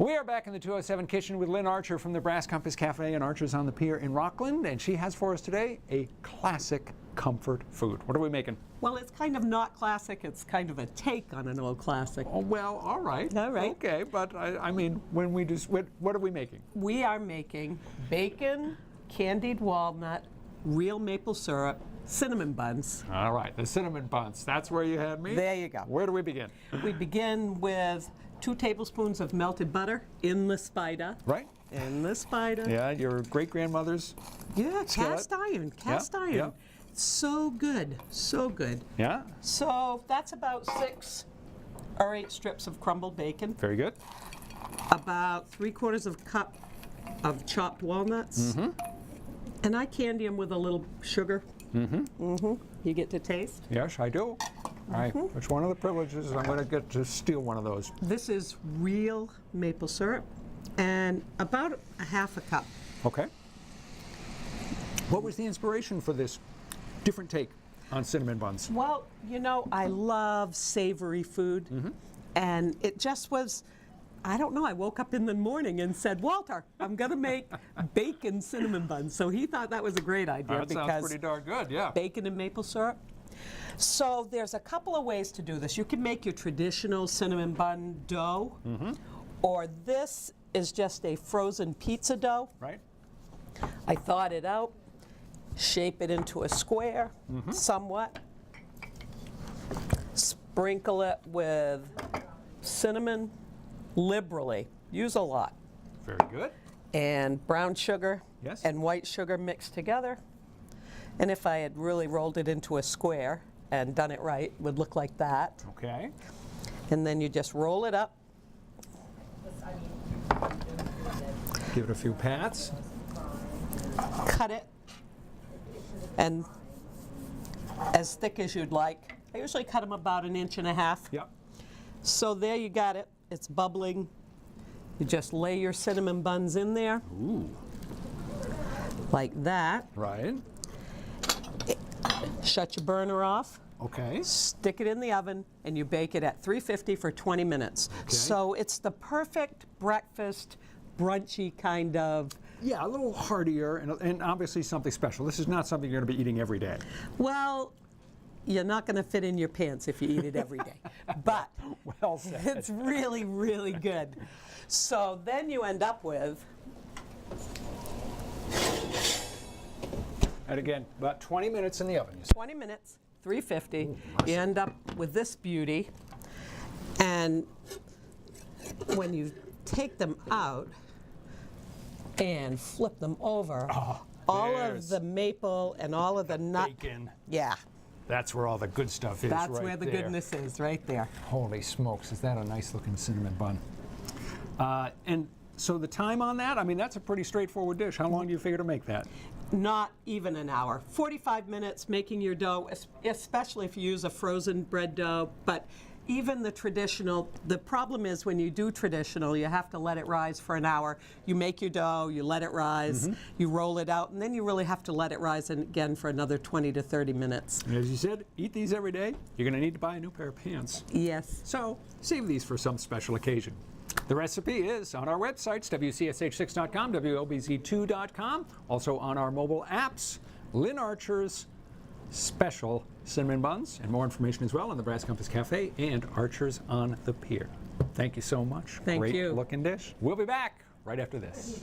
We are back in the 207 kitchen with Lynn Archer from the Brass Compass Cafe and Archer's on the Pier in Rockland, and she has for us today a classic comfort food. What are we making? Well, it's kind of not classic. It's kind of a take on an old classic. Oh, well, all right. All right. Okay, but I mean, when we just, what are we making? We are making bacon, candied walnut, real maple syrup, cinnamon buns. All right, the cinnamon buns. That's where you had me. There you go. Where do we begin? We begin with 2 tablespoons of melted butter in the spider. Right. In the spider. Yeah, your great-grandmother's. Yeah, skillet. cast iron. Yeah. So good, so good. Yeah. So that's about 6 or 8 strips of crumbled bacon, Very good. about 3/4 of a cup of chopped walnuts, and I candy them with a little sugar. You get to taste. Yes, I do. All right, which one of the privileges I'm going to get to steal one of those? This is real maple syrup, and about a 1/2 cup. Okay. What was the inspiration for this different take on cinnamon buns? Well, you know, I love savory food, and it just was, I don't know, I woke up in the morning and said, Walter, I'm going to make bacon cinnamon buns. So he thought that was a great idea That because sounds pretty darn good, yeah. bacon and maple syrup. So there's a couple of ways to do this. You can make your traditional cinnamon bun dough, or this is just a frozen pizza dough. Right. I thawed it out, shape it into a square somewhat, sprinkle it with cinnamon liberally, use a lot, Very good. and brown sugar Yes. and white sugar mixed together. And if I had really rolled it into a square and done it right, it would look like that. Okay. And then you just roll it up. Give it a few pats. Cut it, and as thick as you'd like. I usually cut them about 1.5 inches. Yep. So there you got it. It's bubbling. You just lay your cinnamon buns in there. Ooh. Like that. Right. Shut your burner off. Okay. Stick it in the oven, and you bake it at 350 for 20 minutes. Okay. So it's the perfect breakfast, brunchy kind of. Yeah, a little heartier and obviously something special. This is not something you're going to be eating every day. Well, you're not going to fit in your pants if you eat it every day. But Well said. it's really, really good. So then you end up with, And again, about 20 minutes in the oven. You 20 minutes, 350. You end up with this beauty. And when you take them out and flip them over, all of there's the maple and all of the nut. Bacon. Yeah, That's where all the good stuff is. that's right where the there. goodness is, right there. Holy smokes, is that a nice looking cinnamon bun? And so the time on that, I mean, that's a pretty straightforward dish. How long do you figure to make that? Not even an hour. 45 minutes making your dough, especially if you use a frozen bread dough. But even the traditional, the problem is when you do traditional, you have to let it rise for an hour. You make your dough, you let it rise, you roll it out, and then you really have to let it rise again for another 20 to 30 minutes. And as you said, eat these every day. You're going to need to buy a new pair of pants. Yes. So save these for some special occasion. The recipe is on our websites, WCSH6.com, WOBZ2.com, also on our mobile apps, Lynn Archer's special cinnamon buns, and more information as well on the Brass Compass Cafe and Archer's on the Pier. Thank you so much. Thank Great you. looking dish. We'll be back right after this.